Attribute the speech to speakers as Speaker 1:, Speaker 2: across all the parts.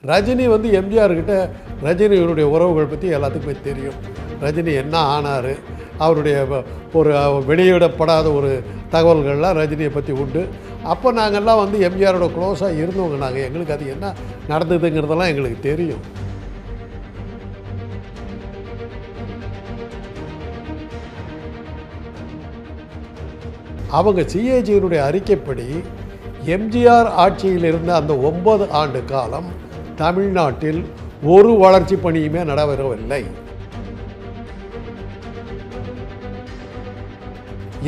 Speaker 1: ரஜினி வந்து எம்ஜிஆர்கிட்ட ரஜினியினுடைய உறவுகள் பற்றி எல்லாத்துக்குமே தெரியும். ரஜினி என்ன ஆனார், அவருடைய ஒரு வெளியிடப்படாத ஒரு தகவல்கள்லாம் ரஜினியை பற்றி உண்டு. அப்போ நாங்கள்லாம் வந்து எம்ஜிஆரோட க்ளோஸாக இருந்தவங்க. எங்களுக்கு அது என்ன நடந்ததுங்கிறதெல்லாம் எங்களுக்கு தெரியும். அவங்க சிஏஜியினுடைய அறிக்கைப்படி எம்ஜிஆர் ஆட்சியில் இருந்த அந்த 9 ஆண்டு காலம் தமிழ்நாட்டில் ஒரு வளர்ச்சி பணியுமே நடைபெறவில்லை.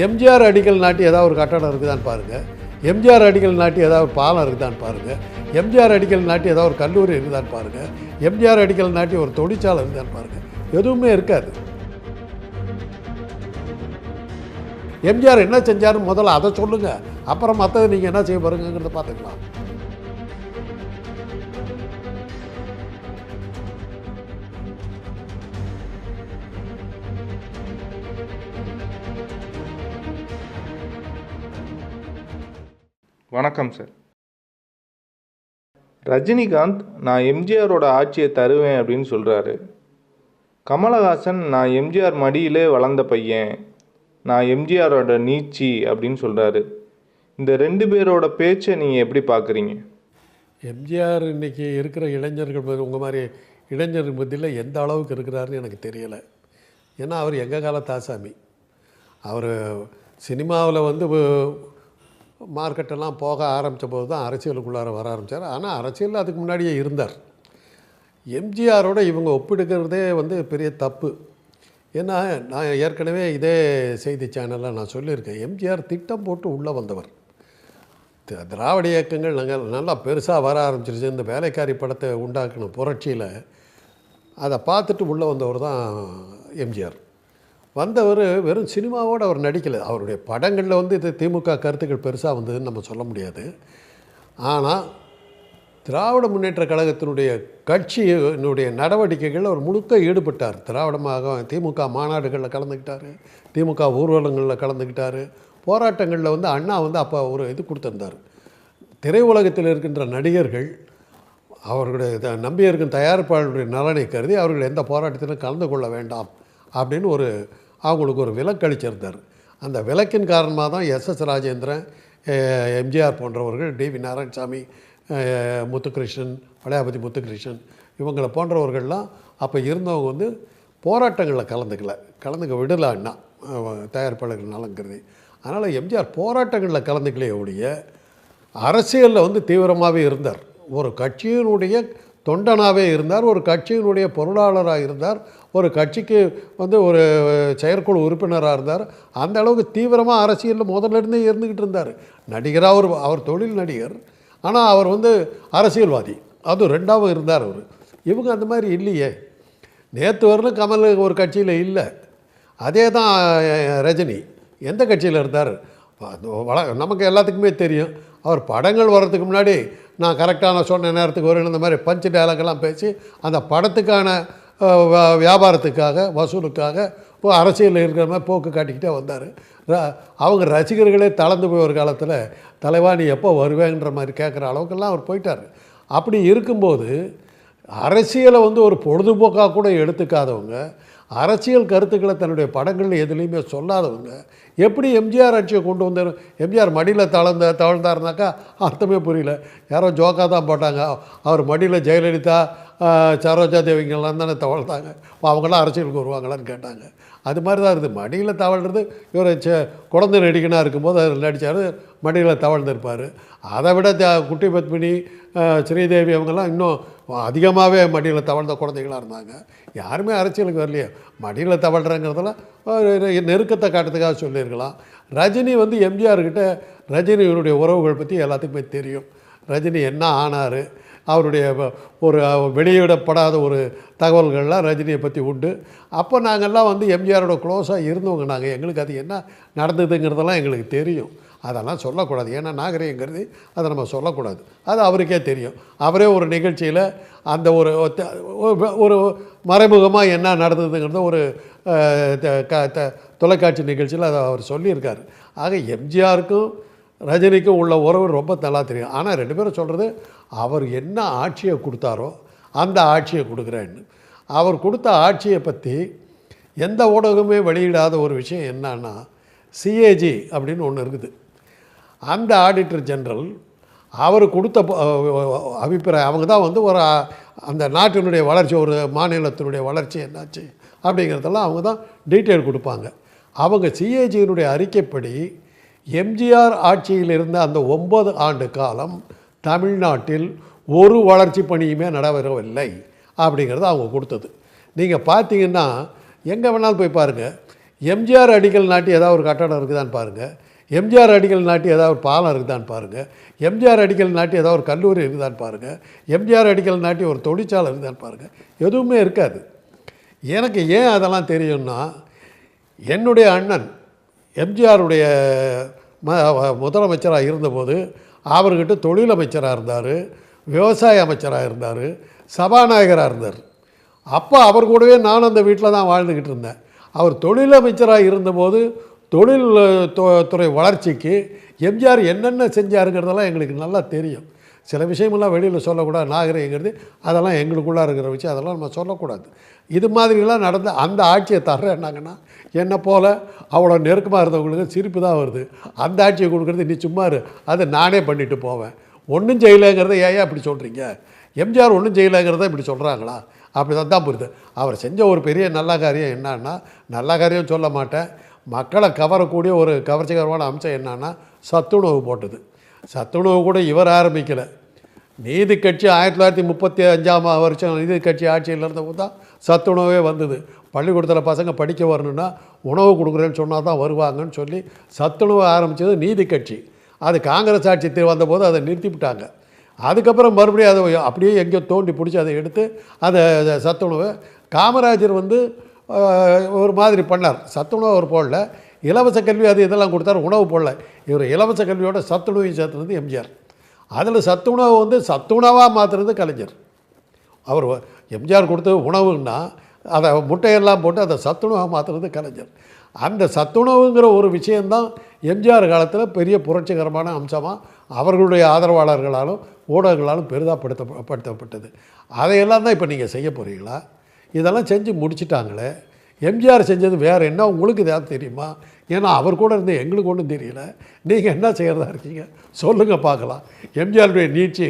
Speaker 1: எம்ஜிஆர் அடிக்கல் நாட்டி ஏதாவது ஒரு கட்டடம் இருக்குதான்னு பாருங்கள், எம்ஜிஆர் அடிக்கல் நாட்டி ஏதாவது ஒரு பாலம் இருக்குதான்னு பாருங்கள், எம்ஜிஆர் அடிக்கல் நாட்டி ஏதாவது ஒரு கல்லூரி இருக்குதான்னு பாருங்கள், எம்ஜிஆர் அடிக்கல் நாட்டி ஒரு தொழிற்சாலை இருக்குதான்னு பாருங்கள். எதுவுமே இருக்காது. எம்ஜிஆர் என்ன செஞ்சாருன்னு முதல்ல அதை சொல்லுங்கள், அப்புறம் மற்றது நீங்கள் என்ன செய்ய பாருங்கிறத பார்த்துக்கலாம்.
Speaker 2: வணக்கம் சார். ரஜினிகாந்த் நான் எம்ஜிஆரோட ஆட்சியை தருவேன் அப்படின்னு சொல்கிறாரு. கமலஹாசன் நான் எம்ஜிஆர் மடியிலே வளர்ந்த பையன், நான் எம்ஜிஆரோட நீச்சி அப்படின்னு சொல்கிறாரு. இந்த 2 பேரோட பேச்சை நீங்கள் எப்படி பார்க்குறீங்க?
Speaker 1: எம்ஜிஆர் இன்றைக்கி இருக்கிற இளைஞர்கள் உங்கள் மாதிரி இளைஞர்கள் மத்தியில் எந்த அளவுக்கு இருக்கிறாருன்னு எனக்கு தெரியலை. ஏன்னா அவர் எங்கள் காலத்து ஆசாமி. அவர் சினிமாவில் வந்து மார்க்கெட்டெல்லாம் போக ஆரம்பித்த போது தான் அரசியலுக்குள்ளார வர ஆரம்பித்தார். ஆனால் அரசியலில் அதுக்கு முன்னாடியே இருந்தார். எம்ஜிஆரோட இவங்க ஒப்பிடுக்கிறதே வந்து பெரிய தப்பு. ஏன்னா நான் ஏற்கனவே இதே செய்தி சேனலில் நான் சொல்லியிருக்கேன், எம்ஜிஆர் திட்டம் போட்டு உள்ளே வந்தவர். திராவிட இயக்கங்கள் நாங்கள் நல்லா பெருசாக வர ஆரம்பிச்சிருச்சு. இந்த வேலைக்காரி படத்தை உண்டாக்கின புரட்சியில் அதை பார்த்துட்டு உள்ளே வந்தவர் தான் எம்ஜிஆர். வந்தவர் வெறும் சினிமாவோடு அவர் நடிக்கலை. அவருடைய படங்களில் வந்து இது திமுக கருத்துக்கள் பெருசாக வந்ததுன்னு நம்ம சொல்ல முடியாது. ஆனால் திராவிட முன்னேற்ற கழகத்தினுடைய கட்சியினுடைய நடவடிக்கைகள் அவர் முழுக்க ஈடுபட்டார். திமுக மாநாடுகளில் கலந்துக்கிட்டார், திமுக ஊர்வலங்களில் கலந்துக்கிட்டார். போராட்டங்களில் வந்து அண்ணா வந்து அப்போ ஒரு இது கொடுத்துருந்தார். திரையுலகத்தில் இருக்கின்ற நடிகர்கள் அவர்களுடைய நம்பி இருக்கும் தயாரிப்பாளருடைய நலனை கருதி அவர்கள் எந்த போராட்டத்திலும் கலந்து கொள்ள வேண்டாம் அப்படின்னு அவங்களுக்கு ஒரு விலக்கு அளிச்சிருந்தார். அந்த விலக்கின் காரணமாக தான் எஸ்.எஸ். ராஜேந்திரன், எம்ஜிஆர் போன்றவர்கள், டி.வி. நாராயணசாமி, முத்துகிருஷ்ணன், வளையாபதி முத்துகிருஷ்ணன் இவங்களை போன்றவர்கள்லாம் அப்போ இருந்தவங்க வந்து போராட்டங்களில் கலந்துக்க விடலை அண்ணா தயாரிப்பாளர்கள் நலங்கிறது. அதனால் எம்ஜிஆர் போராட்டங்களில் கலந்துக்கலையே ஒழிய அரசியலில் வந்து தீவிரமாகவே இருந்தார். ஒரு கட்சியினுடைய தொண்டனாகவே இருந்தார், ஒரு கட்சியினுடைய பொருளாளராக இருந்தார், ஒரு கட்சிக்கு வந்து ஒரு செயற்குழு உறுப்பினராக இருந்தார். அந்த அளவுக்கு தீவிரமாக அரசியலில் முதல்ல இருந்துக்கிட்டு இருந்தார். நடிகராக அவர் தொழில் நடிகர், ஆனால் அவர் வந்து அரசியல்வாதி, அதுவும் 2ஆவும் இருந்தார் அவர். இவங்க அந்த மாதிரி இல்லையே. நேற்று வரலும் கமல் ஒரு கட்சியில் இல்லை. அதே தான் ரஜினி எந்த கட்சியில் இருந்தார்? நமக்கு எல்லாத்துக்குமே தெரியும். அவர் படங்கள் வர்றதுக்கு முன்னாடி நான் கரெக்டான சொன்ன நேரத்துக்கு வரணும், இந்த மாதிரி பஞ்சு டயலாக்கெல்லாம் பேசி அந்த படத்துக்கான வியாபாரத்துக்காக வசூலுக்காக அரசியலில் இருக்கிற மாதிரி போக்கு காட்டிக்கிட்டே வந்தார். அவங்க ரசிகர்களே தளர்ந்து போய் ஒரு காலத்தில் தலைவா நீ எப்போ வருவேங்கிற மாதிரி கேட்குற அளவுக்கெல்லாம் அவர் போயிட்டார். அப்படி இருக்கும்போது அரசியலை வந்து ஒரு பொழுதுபோக்காக கூட எடுத்துக்காதவங்க, அரசியல் கருத்துக்களை தன்னுடைய படங்களில் எதுலேயுமே சொல்லாதவங்க எப்படி எம்ஜிஆர் ஆட்சியை கொண்டு வந்தார்? எம்ஜிஆர் மடியில் தவழ்ந்தாருனாக்கா அர்த்தமே புரியல. யாரோ ஜோக்காக தான் போட்டாங்க. அவர் மடியில் ஜெயலலிதா, சரோஜா தேவிங்கெல்லாம் தானே தவழ்ந்தாங்க. அவங்களாம் அரசியலுக்கு வருவாங்களான்னு கேட்டாங்க. அது மாதிரி தான் இருக்குது. மடியில் தவழ்கிறது இவர் குழந்தை நடிகனாக இருக்கும்போது அதில் நடித்தார், மடியில் தவழ்ந்திருப்பார். அதை விட குட்டி பத்மினி, ஸ்ரீதேவி அவங்கெல்லாம் இன்னும் அதிகமாகவே மடியில் தவழ்ந்த குழந்தைகளாக இருந்தாங்க. யாருமே அரசியலுக்கு வரலையே. மடியில் தவழ்கிறங்கிறதெல்லாம் நெருக்கத்தை காட்டுறதுக்காக சொல்லியிருக்கலாம். ரஜினி வந்து எம்ஜிஆர்கிட்ட ரஜினியினுடைய உறவுகள் பற்றி எல்லாத்துக்குமே தெரியும். ரஜினி என்ன ஆனார், அவருடைய ஒரு வெளியிடப்படாத ஒரு தகவல்கள்லாம் ரஜினியை பற்றி உண்டு. அப்போ நாங்கள்லாம் வந்து எம்ஜிஆரோட க்ளோஸாக இருந்தவங்க. எங்களுக்கு அது என்ன நடந்ததுங்கிறதெல்லாம் எங்களுக்கு தெரியும். அதெல்லாம் சொல்லக்கூடாது. ஏன்னா நாகரிகங்கிறது அதை நம்ம சொல்லக்கூடாது. அது அவருக்கே தெரியும். அவரே ஒரு நிகழ்ச்சியில் அந்த ஒரு மறைமுகமாக என்ன நடந்ததுங்கிறத ஒரு தொலைக்காட்சி நிகழ்ச்சியில் அதை அவர் சொல்லியிருக்கார். ஆக எம்ஜிஆருக்கும் ரஜினிக்கும் உள்ள உறவு ரொம்ப நல்லா தெரியும். ஆனால் 2 பேரும் சொல்கிறது, அவர் என்ன ஆட்சியை கொடுத்தாரோ அந்த ஆட்சியை கொடுக்குறேன்னு. அவர் கொடுத்த ஆட்சியை பற்றி எந்த ஊடகமே வெளியிடாத ஒரு விஷயம் என்னன்னா, சிஏஜி அப்படின்னு ஒன்று இருக்குது. அந்த ஆடிட்டர் ஜெனரல் அவர் கொடுத்த அபிப்பிராயம், அவங்க தான் வந்து ஒரு அந்த நாட்டினுடைய வளர்ச்சி, ஒரு மாநிலத்தினுடைய வளர்ச்சி என்னாச்சு அப்படிங்கிறதெல்லாம் அவங்க தான் டீட்டெயில் கொடுப்பாங்க. அவங்க சிஏஜியினுடைய அறிக்கைப்படி எம்ஜிஆர் ஆட்சியில் இருந்த அந்த 9 ஆண்டு காலம் தமிழ்நாட்டில் ஒரு வளர்ச்சி பணியுமே நடைபெறவில்லை அப்படிங்கிறது அவங்க கொடுத்தது. நீங்கள் பார்த்தீங்கன்னா எங்கே வேணாலும் போய் பாருங்கள், எம்ஜிஆர் அடிக்கல் நாட்டி ஏதாவது ஒரு கட்டடம் இருக்குதான்னு பாருங்கள், எம்ஜிஆர் அடிக்கல் நாட்டி ஏதாவது ஒரு பாலம் இருக்குதான்னு பாருங்கள், எம்ஜிஆர் அடிக்கல் நாட்டி ஏதாவது ஒரு கல்லூரி இருக்குதான்னு பாருங்கள், எம்ஜிஆர் அடிக்கல் நாட்டி ஒரு தொழிற்சாலை இருக்குதான்னு பாருங்கள். எதுவுமே இருக்காது. எனக்கு ஏன் அதெல்லாம் தெரியும்னா, என்னுடைய அண்ணன் எம்ஜிஆருடைய முதலமைச்சராக இருந்தபோது அவர்கிட்ட தொழில் அமைச்சராக இருந்தார், விவசாய அமைச்சராக இருந்தார், சபாநாயகராக இருந்தார். அப்போ அவர் கூடவே நான் அந்த வீட்டில் தான் வாழ்ந்துக்கிட்டு இருந்தேன். அவர் தொழில் அமைச்சராக இருந்தபோது தொழில் துறை வளர்ச்சிக்கு எம்ஜிஆர் என்னென்ன செஞ்சாருங்கிறதெல்லாம் எங்களுக்கு நல்லா தெரியும். சில விஷயமெல்லாம் வெளியில் சொல்லக்கூடாது, நாகரிகங்கிறது அதெல்லாம் எங்களுக்குள்ளே இருக்கிற விஷயம், அதெல்லாம் நம்ம சொல்லக்கூடாது. இது மாதிரிலாம் நடந்த அந்த ஆட்சியை தர என்னாங்கன்னா, என்னை போல் அவ்வளோ நெருக்கமாக இருந்தவங்களுக்கு சிரிப்பு தான் வருது. அந்த ஆட்சியை கொடுக்குறது நீ சும்மா இரு, அதை நானே பண்ணிட்டு போவேன். ஒன்றும் செய்யலைங்கிறத ஏன் அப்படி சொல்கிறீங்க? எம்ஜிஆர் ஒன்றும் செய்யலைங்கிறத இப்படி சொல்கிறாங்களா? அப்படி தான் புரியுது. அவர் செஞ்ச ஒரு பெரிய நல்ல காரியம் என்னன்னா, நல்ல காரியம் சொல்ல மாட்டேன், மக்களை கவரக்கூடிய ஒரு கவர்ச்சிகரமான அம்சம் என்னன்னா, சத்துணவு போட்டது. சத்துணவு கூட இவர் ஆரம்பிக்கலை. நீதி கட்சி 1935ஆம் வருஷம் நீதி கட்சி ஆட்சியில் இருந்தபோது தான் சத்துணவே வந்தது. பள்ளிக்கூடத்தில் பசங்க படிக்க வரணுன்னா உணவு கொடுக்குறேன்னு சொன்னால் தான் வருவாங்கன்னு சொல்லி சத்துணவு ஆரம்பித்தது நீதி கட்சி. அது காங்கிரஸ் ஆட்சி வந்தபோது அதை நிறுத்திவிட்டாங்க. அதுக்கப்புறம் மறுபடியும் அதை அப்படியே எங்கேயோ தோண்டி பிடிச்சி அதை எடுத்து அதை சத்துணவை காமராஜர் வந்து ஒரு மாதிரி பண்ணார். சத்துணவு அவர் போடல, இலவச கல்வி அது இதெல்லாம் கொடுத்தார், உணவு போடல. இவர் இலவச கல்வியோட சத்துணவையும் சேர்த்துனது எம்ஜிஆர். அதில் சத்துணவை வந்து சத்துணவாக மாற்றுறது கலைஞர். அவர் எம்ஜிஆர் கொடுத்த உணவுன்னா அதை முட்டையெல்லாம் போட்டு அதை சத்துணவாக மாற்றுறது கலைஞர். அந்த சத்துணவுங்கிற ஒரு விஷயந்தான் எம்ஜிஆர் காலத்தில் பெரிய புரட்சிகரமான அம்சமாக அவர்களுடைய ஆதரவாளர்களாலும் ஊடகங்களாலும் பெரிதாப்படுத்தப்பட்டது. அதையெல்லாம் தான் இப்போ நீங்கள் செய்ய போகிறீங்களா? இதெல்லாம் செஞ்சு முடிச்சிட்டாங்களே. எம்ஜிஆர் செஞ்சது வேறு என்ன உங்களுக்கு ஏதாவது தெரியுமா? ஏன்னா அவர் கூட இருந்து எங்களுக்கு ஒன்றும் தெரியல. நீங்கள் என்ன செய்கிறதா இருக்கீங்க சொல்லுங்கள் பார்க்கலாம். எம்ஜிஆருடைய நீட்சி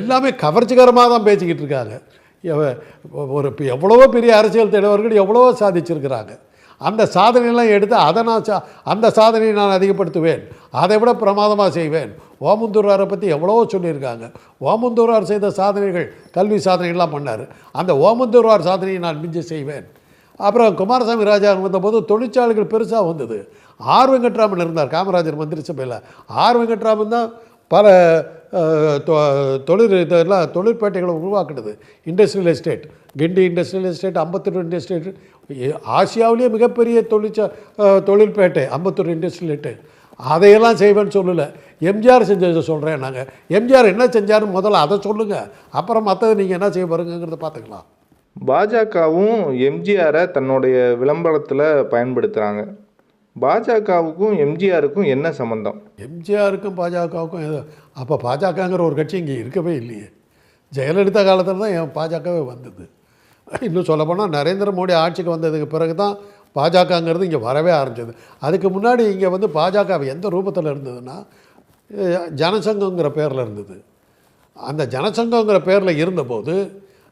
Speaker 1: எல்லாமே கவர்ச்சிகரமாக தான் பேசிக்கிட்டு இருக்காங்க. ஒரு எவ்வளவோ பெரிய அரசியல் தலைவர்கள் எவ்வளவோ சாதிச்சிருக்கிறாங்க. அந்த சாதனையெல்லாம் எடுத்து அதை அந்த சாதனையை நான் அதிகப்படுத்துவேன், அதை விட பிரமாதமாக செய்வேன். ஓமந்தூராரை பற்றி எவ்வளவோ சொல்லியிருக்காங்க. ஓமந்தூரார் செய்த சாதனைகள், கல்வி சாதனைகள்லாம் பண்ணார். அந்த ஓமந்தூரார் சாதனையை நான் மிஞ்சி செய்வேன். அப்புறம் குமாரசாமி ராஜா வந்தபோது தொழிற்சாலைகள் பெருசாக வந்தது. ஆர் வெங்கட்ராமன் இருந்தார் காமராஜர் மந்திரி சபையில். ஆர் வெங்கட்ராமன் தான் பல இதெல்லாம் தொழிற்பேட்டைகளை உருவாக்குனது. Industrial estate, Guindy industrial estate, Ambattur industrial estate, ஆசியாவிலேயே மிகப்பெரிய தொழிற்பேட்டை அம்பத்தூர் இண்டஸ்ட்ரியல் எஸ்டேட். அதையெல்லாம் செய்வேன்னு சொல்லலை, எம்ஜிஆர் செஞ்சதை சொல்கிறேன். நாங்கள் எம்ஜிஆர் என்ன செஞ்சாருன்னு முதல்ல அதை சொல்லுங்கள், அப்புறம் மற்றதை நீங்கள் என்ன செய்ய போகிறீங்கிறத பார்த்துக்கலாம்.
Speaker 2: பாஜகவும் எம்ஜிஆரை தன்னுடைய விளம்பரத்தில் பயன்படுத்துகிறாங்க. பாஜகவுக்கும் எம்ஜிஆருக்கும் என்ன சம்மந்தம்?
Speaker 1: எம்ஜிஆருக்கும் பாஜகவுக்கும் அப்போ பாஜகங்கிற ஒரு கட்சி இங்கே இருக்கவே இல்லையே. ஜெயலலிதா காலத்தில் தான் பாஜகவே வந்தது. இன்னும் சொல்லப்போனால் நரேந்திர மோடி ஆட்சிக்கு வந்ததுக்கு பிறகு தான் பாஜகங்கிறது இங்கே வரவே ஆரம்பிச்சது. அதுக்கு முன்னாடி இங்கே வந்து பாஜக எந்த ரூபத்தில் இருந்ததுன்னா ஜனசங்கங்கிற பேரில் இருந்தது. அந்த ஜனசங்கங்கிற பேரில் இருந்தபோது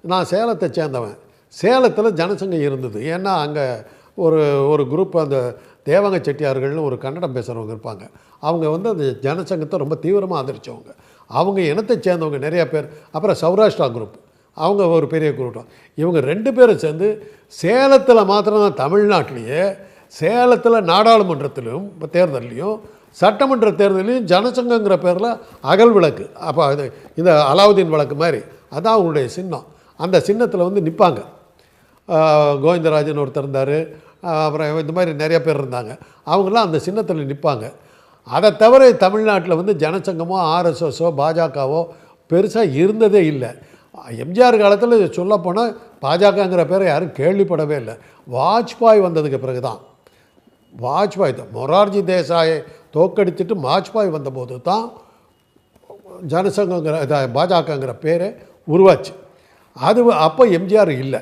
Speaker 1: நான் சேலத்தை சேர்ந்தவன். சேலத்தில் ஜனசங்கம் இருந்தது. ஏன்னா அங்கே ஒரு குரூப், அந்த தேவங்க செட்டியார்கள்னு ஒரு கன்னடம் பேசுகிறவங்க இருப்பாங்க. அவங்க வந்து அந்த ஜனசங்கத்தை ரொம்ப தீவிரமாக ஆதரித்தவங்க. அவங்க இனத்தை சேர்ந்தவங்க நிறையா பேர். அப்புறம் சௌராஷ்டிரா குரூப், அவங்க ஒரு பெரிய குரூப். இவங்க 2 பேரும் சேர்ந்து சேலத்தில் மாத்திரம்தான், தமிழ்நாட்டிலேயே சேலத்தில் நாடாளுமன்றத்திலும் தேர்தலையும் சட்டமன்ற தேர்தலையும் ஜனசங்கங்கிற பேரில் அகல் விளக்கு, அப்போ அது இந்த அலாவுதீன் விளக்கு மாதிரி, அதான் அவங்களுடைய சின்னம். அந்த சின்னத்தில் வந்து நிற்பாங்க. கோவிந்தராஜன் ஒருத்தர் இருந்தார், அப்புறம் இந்த மாதிரி நிறைய பேர் இருந்தாங்க. அவங்களாம் அந்த சின்னத்தில் நிற்பாங்க. அதை தவிர தமிழ்நாட்டில் வந்து ஜனசங்கமோ ஆர்எஸ்எஸோ பாஜகவோ பெருசாக இருந்ததே இல்லை. எம்ஜிஆர் காலத்தில் சொல்லப்போனால் பாஜகங்கிற பேரை யாரும் கேள்விப்படவே இல்லை. வாஜ்பாய் வந்ததுக்கு பிறகு தான், வாஜ்பாய் தான், மொரார்ஜி தேசாயை தோக்கடிச்சிட்டு வாஜ்பாய் வந்தபோது தான் ஜனசங்கங்கிற பாஜகங்கிற பேரை உருவாச்சு. அது அப்போ எம்ஜிஆர் இல்லை.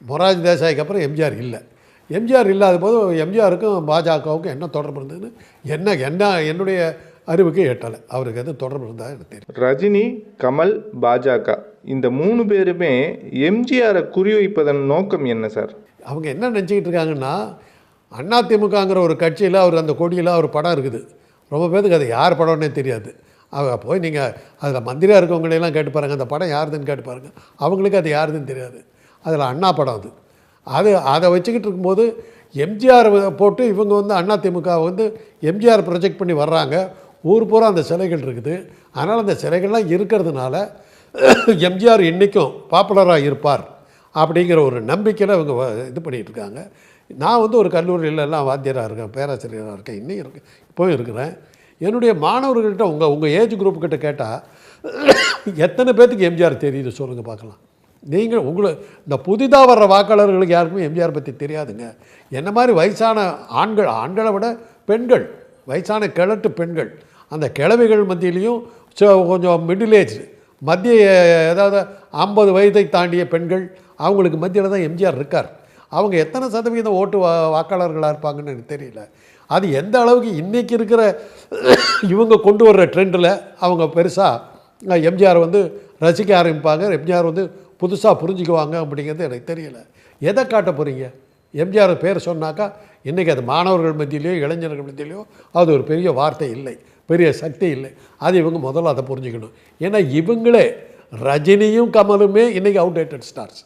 Speaker 1: மொரார்ஜி தேசாய்க்கு அப்புறம் எம்ஜிஆர் இல்லை. எம்ஜிஆர் இல்லாத போது எம்ஜிஆருக்கும் பாஜகவுக்கும் என்ன தொடர்பு இருந்ததுன்னு என்னுடைய அறிவுக்கு எட்டலை. அவருக்கு எது தொடர்பு இருந்தால் எனக்கு தெரியும்.
Speaker 2: ரஜினி, கமல், பாஜக இந்த 3 பேருமே எம்ஜிஆரை குறிவைப்பதன் நோக்கம் என்ன சார்?
Speaker 1: அவங்க என்ன நினச்சிக்கிட்டு இருக்காங்கன்னா, அதிமுகங்கிற ஒரு கட்சியில் அவர் அந்த கொடியில் அவர் படம் இருக்குது. ரொம்ப பேருக்கு அது யார் படம்னே தெரியாது. போய் நீங்கள் அதில் மந்திரியாக இருக்கவங்களையெல்லாம் கேட்டு பாருங்கள், அந்த படம் யாருதுன்னு கேட்டு பாருங்கள். அவங்களுக்கு அது யாருதுன்னு தெரியாது. அதில் அண்ணா படம் அதை வச்சுக்கிட்டு இருக்கும்போது எம்ஜிஆர் போட்டு இவங்க வந்து அதிமுக வந்து எம்ஜிஆர் ப்ரொஜெக்ட் பண்ணி வர்றாங்க. ஊர் பூரா அந்த சிலைகள் இருக்குது. அதனால் அந்த சிலைகள்லாம் இருக்கிறதுனால எம்ஜிஆர் இன்றைக்கும் பாப்புலராக இருப்பார் அப்படிங்கிற ஒரு நம்பிக்கையில் இவங்க இது பண்ணிகிட்டு இருக்காங்க. நான் வந்து ஒரு கல்லூரியிலலாம் வாத்தியராக இருக்கேன், பேராசிரியராக இருக்கேன், இன்னும் இருக்கேன், இப்போயும் இருக்கிறேன். என்னுடைய மாணவர்கள்ட்ட உங்கள் ஏஜ் குரூப்புக்கிட்ட கேட்டால் எத்தனை பேர்த்துக்கு எம்ஜிஆர் தெரியுது சொல்லுங்கள் பார்க்கலாம். நீங்கள் இந்த புதிதாக வர்ற வாக்காளர்களுக்கு யாருக்குமே எம்ஜிஆர் பற்றி தெரியாதுங்க. என்ன மாதிரி வயசான ஆண்களை விட பெண்கள், வயசான கிழட்டு பெண்கள், அந்த கிழவிகள் மத்தியிலையும் கொஞ்சம் மிடில் ஏஜ் மத்திய, அதாவது 50 வயதை தாண்டிய பெண்கள், அவங்களுக்கு மத்தியில் தான் எம்ஜிஆர் இருக்கார். அவங்க எத்தனை சதவீதம் ஓட்டு வாக்காளர்களாக இருப்பாங்கன்னு எனக்கு தெரியல. அது எந்த அளவுக்கு இன்றைக்கி இருக்கிற இவங்க கொண்டு வர்ற ட்ரெண்டில் அவங்க பெருசாக எம்ஜிஆர் வந்து ரசிக்க ஆரம்பிப்பாங்க, எம்ஜிஆர் வந்து புதுசாக புரிஞ்சுக்குவாங்க அப்படிங்கிறது எனக்கு தெரியல. எதை காட்ட போகிறீங்க? எம்ஜிஆர் பேர் சொன்னாக்கா இன்றைக்கி அது மாணவர்கள் மத்தியிலையோ இளைஞர்கள் மத்தியிலையோ அது ஒரு பெரிய வார்த்தை இல்லை, பெரிய சக்தி இல்லை. அது இவங்க முதல்ல அதை புரிஞ்சுக்கணும். ஏன்னா இவங்களே ரஜினியும் கமலுமே இன்றைக்கி அவுடேட்டட் ஸ்டார்ஸ்.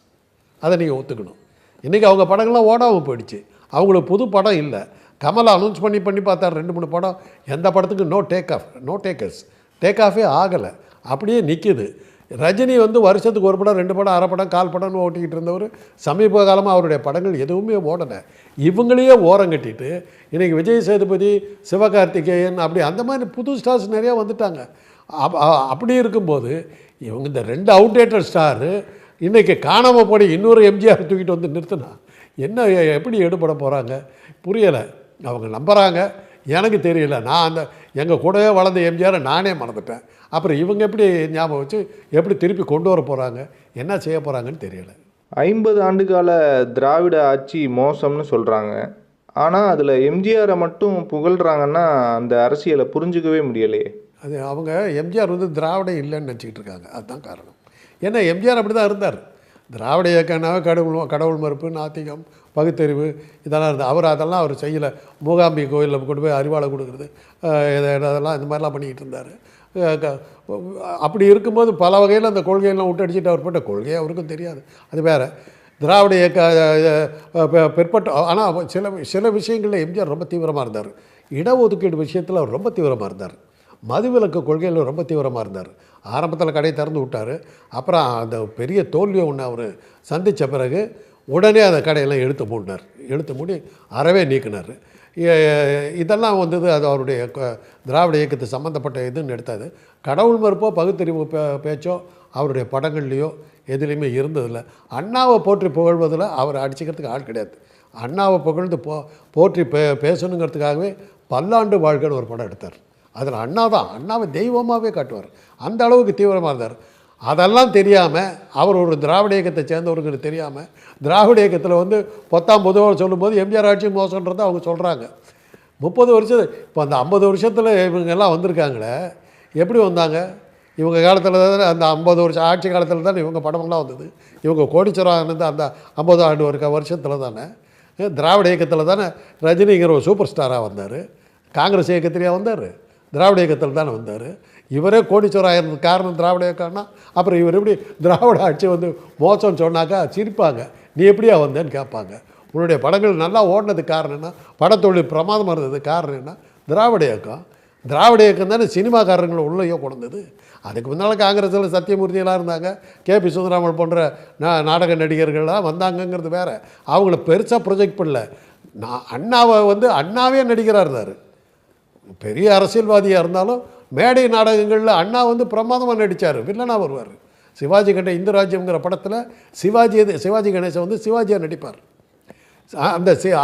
Speaker 1: அதை நீங்கள் ஒத்துக்கணும். இன்றைக்கி அவங்க படங்கள்லாம் ஓடாமல் போயிடுச்சு. அவங்களுக்கு புது படம் இல்லை. கமல் அனௌன்ஸ் பண்ணி பார்த்தார் 2-3 படம். எந்த படத்துக்கு நோ டேக் ஆஃபே ஆகலை, அப்படியே நிற்கிது. ரஜினி வந்து வருஷத்துக்கு 1 படம் 2 படம் 1/2 படம் 1/4 படம்னு ஓட்டிக்கிட்டு இருந்தவர் சமீப காலமாக அவருடைய படங்கள் எதுவுமே ஓடலை. இவங்களையே ஓரங்கட்டிட்டு இன்றைக்கி விஜய் சேதுபதி, சிவகார்த்திகேயன், அப்படி அந்த மாதிரி புது ஸ்டார்ஸ் நிறையா வந்துட்டாங்க. அப்படி இருக்கும்போது இவங்க இந்த 2 அவுடேட்டட் ஸ்டாரு இன்றைக்கி காணாமல் போய் இன்னொரு எம்ஜிஆர் தூக்கிட்டு வந்து நிறுத்தினா என்ன, எப்படி எடுபட போகிறாங்க புரியலை. அவங்க நம்புகிறாங்க, எனக்கு தெரியல. நான் எங்கள் கூடவே வளர்ந்த எம்ஜிஆரை நானே மறந்துட்டேன். அப்புறம் இவங்க எப்படி ஞாபகம் வச்சு எப்படி திருப்பி கொண்டு வர போகிறாங்க, என்ன செய்ய போகிறாங்கன்னு தெரியல.
Speaker 2: 50 ஆண்டுகால திராவிட ஆட்சி மோசம்னு சொல்கிறாங்க. ஆனால் அதில் எம்ஜிஆரை மட்டும் புகழ்கிறாங்கன்னா அந்த அரசியலை புரிஞ்சுக்கவே முடியலையே.
Speaker 1: அது அவங்க எம்ஜிஆர் வந்து திராவிடம் இல்லைன்னு நினச்சிக்கிட்டு இருக்காங்க. அதுதான் காரணம். ஏன்னா எம்ஜிஆர் அப்படி தான் இருந்தார். திராவிட இயக்கம்னாவே கடவுள் மறுப்பு, நாத்திகம், பகுத்தறிவு இதெல்லாம் இருந்தது. அதெல்லாம் அவர் செய்யலை. மூகாம்பி கோயிலில் கொண்டு போய் அறிவாளை கொடுக்குறது, அதெல்லாம் இந்த மாதிரிலாம் பண்ணிக்கிட்டு இருந்தார். அப்படி இருக்கும்போது பல வகையில் அந்த கொள்கையெல்லாம் விட்டடிச்சிட்டு அவர் போட்ட கொள்கையை அவருக்கும் தெரியாது. அது வேறு. திராவிட இயக்க பிற்பட்ட, ஆனால் சில விஷயங்களில் எம்ஜிஆர் ரொம்ப தீவிரமாக இருந்தார். இடஒதுக்கீடு விஷயத்தில் அவர் ரொம்ப தீவிரமாக இருந்தார். மதுவிலக்கு கொள்கையில் ரொம்ப தீவிரமாக இருந்தார். ஆரம்பத்தில் கடையை திறந்து விட்டார். அப்புறம் அந்த பெரிய தோல்வியை ஒன்று அவர் சந்தித்த பிறகு உடனே அந்த கடையெல்லாம் எடுத்து மூடி அறவே நீக்கினார். இதெல்லாம் வந்தது அது அவருடைய திராவிட இயக்கத்தை சம்மந்தப்பட்ட இதுன்னு எடுத்தது. கடவுள் மறுப்போ பகுத்தறிவு பேச்சோ அவருடைய படங்கள்லேயோ எதுலேயுமே இருந்ததில்லை. அண்ணாவை போற்றி புகழ்வதில் அவர் அடிச்சுக்கிறதுக்கு ஆள் கிடையாது. அண்ணாவை புகழ்ந்து போற்றி பேசணுங்கிறதுக்காகவே பல்லாண்டு வாழ்க்கைன்னு ஒரு படம் எடுத்தார். அதில் அண்ணாவை தெய்வமாகவே காட்டுவார். அந்த அளவுக்கு தீவிரமாக இருந்தார். அதெல்லாம் தெரியாமல் அவர் ஒரு திராவிட இயக்கத்தை சேர்ந்தவருக்கு தெரியாமல் திராவிட இயக்கத்தில் வந்து 10ஆம் பொதுவாக சொல்லும்போது எம்ஜிஆர் ஆட்சி மோசன்றதை அவங்க சொல்கிறாங்க. 30 வருஷம் இப்போ அந்த 50 வருஷத்தில் இவங்கெல்லாம் வந்திருக்காங்களே, எப்படி வந்தாங்க? இவங்க காலத்தில் தான், அந்த 50 வருஷம் ஆட்சி காலத்தில் தான் இவங்க படமெல்லாம் வந்தது. இவங்க கோடீஸ்வரம் ஆனது அந்த 50 ஆண்டு வருஷத்தில் தானே. திராவிட இயக்கத்தில் தானே ரஜினிங்கிற ஒரு சூப்பர் ஸ்டாராக வந்தார். காங்கிரஸ் இயக்கத்திலேயே வந்தார், திராவிட இயக்கத்தில் தானே வந்தார். இவரே கோடீஸ்வரம் ஆயிருந்தது காரணம் திராவிட இயக்கம்னா, அப்புறம் இவர் எப்படி திராவிட ஆட்சி வந்து மோசம்னு சொன்னாக்கா சிரிப்பாங்க. நீ எப்படியா வந்தேன்னு கேட்பாங்க. உன்னுடைய படங்கள் நல்லா ஓடினதுக்கு காரணம் என்ன? படத்தொழில் பிரமாதமாக இருந்தது காரணம் என்ன? திராவிட இயக்கம் தானே சினிமாக்காரங்களை உள்ளேயோ கொண்டது. அதுக்கு முன்னால் காங்கிரஸில் சத்தியமூர்த்தியெல்லாம் இருந்தாங்க, கேபி சுந்தராமல் போன்ற நாடக நடிகர்கள்லாம் வந்தாங்கங்கிறது வேறு. அவங்கள பெருசாக ப்ரொஜெக்ட் பண்ணல. அண்ணாவை வந்து அண்ணாவே நடிகராக இருந்தார். பெரிய அரசியல்வாதியாக இருந்தாலும் மேடை நாடகங்களில் அண்ணா வந்து பிரமாதமாக நடித்தார், வில்லனாக வருவார். சிவாஜி கண்ட இந்து ராஜ்யம்ங்கிற படத்தில் சிவாஜி கணேசன் வந்து சிவாஜியாக நடிப்பார்.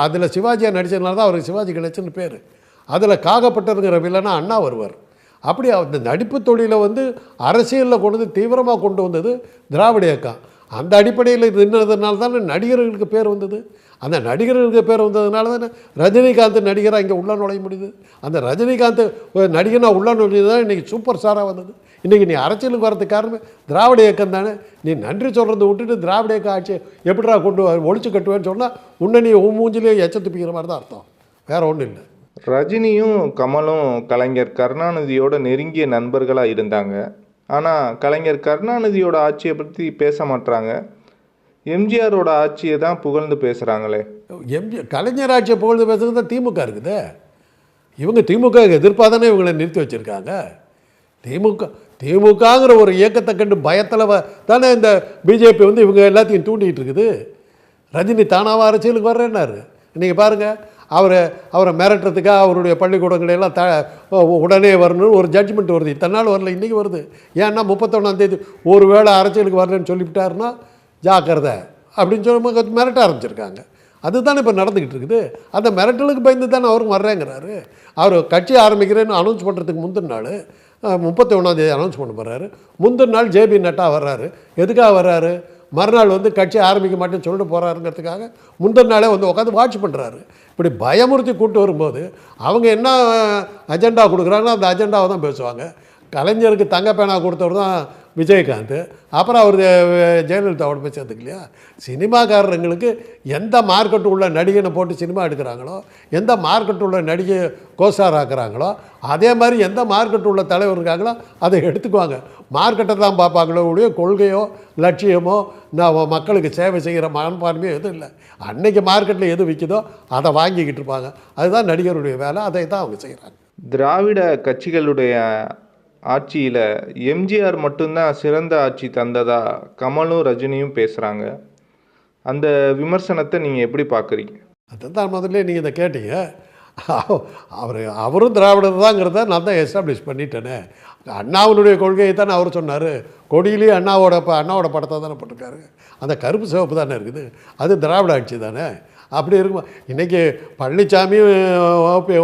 Speaker 1: அதில் சிவாஜியாக நடித்ததுனால தான் அவருக்கு சிவாஜி கணேசன் பேர். அதில் காகப்பட்டருங்கிற வில்லனா அண்ணா வருவார். அப்படி அந்த நடிப்பு தொழிலை வந்து அரசியலில் கொண்டு வந்து தீவிரமாக கொண்டு வந்தது திராவிட இயக்கம். அந்த அடிப்படையில் நின்றதுனால தானே நடிகர்களுக்கு பேர் வந்தது. அந்த நடிகர்களுக்கு பேர் வந்ததுனால தானே ரஜினிகாந்த் நடிகராக இங்கே உள்ள நுழைய முடியுது. அந்த ரஜினிகாந்த் நடிகனாக உள்ள நுழைஞ்சது தான் இன்றைக்கி சூப்பர் ஸ்டாராக வந்தது. இன்றைக்கி நீ அரசியலுக்கு வரதுக்கு காரணமே திராவிட இயக்கம் தானே. நீ நன்றி சொல்கிறத விட்டுட்டு திராவிட இயக்கம் ஆட்சி எப்படிடா கொண்டு ஒழிச்சு கட்டுவேன்னு சொன்னால் உன்னை நீ மூஞ்சிலே எச்ச துப்பிக்கிற மாதிரி தான் அர்த்தம், வேறு ஒன்றும் இல்லை.
Speaker 2: ரஜினியும் கமலும் கலைஞர் கருணாநிதியோட நெருங்கிய நண்பர்களாக இருந்தாங்க. ஆனால் கலைஞர் கருணாநிதியோட ஆட்சியை பற்றி பேச மாட்டாங்க. எம்ஜிஆரோட ஆட்சியை தான் புகழ்ந்து பேசுகிறாங்களே.
Speaker 1: கலைஞர் ஆட்சியை புகழ்ந்து பேசுறது தான் திமுக இருக்குது. இவங்க திமுக எதிர்ப்பாக தானே இவங்களை நிறுத்தி வச்சுருக்காங்க. திமுகங்கிற ஒரு இயக்கத்தை கண்டு பயத்தில் தானே இந்த பிஜேபி வந்து இவங்க எல்லாத்தையும் தூண்டிகிட்டு இருக்குது. ரஜினி தானாக அரசியலுக்கு வர்றேன்னாரு. இன்றைக்கி பாருங்கள், அவரை மிரட்டுறதுக்காக அவருடைய பள்ளிக்கூடங்களெல்லாம் உடனே வரணும்னு ஒரு ஜட்ஜ்மெண்ட் வருது. இத்தனை நாள் வரல, இன்றைக்கி வருது. ஏன்னா 31ஆம் தேதி ஒரு வேளை அரசியலுக்கு வரலன்னு சொல்லிவிட்டாருன்னா ஜாக்கிரதை அப்படின்னு சொல்லி மிரட்ட ஆரம்பிச்சிருக்காங்க. அதுதானே இப்போ நடந்துக்கிட்டு இருக்குது. அந்த மிரட்டலுக்கு பயந்து தானே அவரும் வர்றேங்கிறாரு. அவர் கட்சி ஆரம்பிக்கிறேன்னு அனௌன்ஸ் பண்ணுறதுக்கு முந்தின நாள் 31ஆம் தேதி அனௌன்ஸ் பண்ண போகிறாரு. முந்தின நாள் ஜேபி நட்டா வர்றாரு. எதுக்காக வர்றாரு? மறுநாள் வந்து கட்சி ஆரம்பிக்க மாட்டேன்னு சொல்லிட்டு போகிறாருங்கிறதுக்காக முந்தின நாளே வந்து உட்காந்து வாட்ச் பண்ணுறாரு. இப்படி பயமுறுத்தி கூப்பிட்டு வரும்போது அவங்க என்ன அஜெண்டா கொடுக்குறாங்களோ அந்த அஜெண்டாவை தான் பேசுவாங்க. கலைஞருக்கு தங்க பேனா கொடுத்தவர் தான் விஜயகாந்த். அப்புறம் அவர் ஜெயலலிதாவோட போய் சேர்த்துக்கலையா? சினிமாக்காரங்களுக்கு எந்த மார்க்கெட்டு உள்ள நடிகனை போட்டு சினிமா எடுக்கிறாங்களோ, எந்த மார்க்கெட்டு உள்ள நடிகை கோஸ்டார் ஆக்குறாங்களோ, அதே மாதிரி எந்த மார்க்கெட்டு உள்ள தலைவர் இருக்காங்களோ அதை எடுத்துக்குவாங்க. மார்க்கெட்டை தான் பார்ப்பாங்களோ உடைய கொள்கையோ லட்சியமோ நான் மக்களுக்கு சேவை செய்கிற மனப்பான்மையோ எதுவும் இல்லை. அன்னைக்கு மார்க்கெட்டில் எது விற்கிதோ அதை வாங்கிக்கிட்டு இருப்பாங்க. அதுதான் நடிகருடைய வேலை. அதை தான் அவங்க செய்கிறாங்க.
Speaker 2: திராவிட கட்சிகளுடைய ஆட்சியில் எம்ஜிஆர் மட்டும்தான் சிறந்த ஆட்சி தந்ததா கமலும் ரஜினியும் பேசுகிறாங்க. அந்த விமர்சனத்தை நீங்கள் எப்படி பார்க்குறீங்க?
Speaker 1: அதுதான் முதல்ல நீங்கள் இதை கேட்டீங்க. அவரும் திராவிடர் தாங்கிறத நான் தான் எஸ்டாப்ளிஷ் பண்ணிட்டேனே. அண்ணாவினுடைய கொள்கையை தானே அவர் சொன்னார். கொடியிலேயே அண்ணாவோட படத்தை தானே போட்டிருக்காரு. அந்த கருப்பு சிவப்பு தானே இருக்குது. அது திராவிட ஆட்சி தானே. அப்படி இருக்கும். இன்றைக்கி பழனிசாமியும்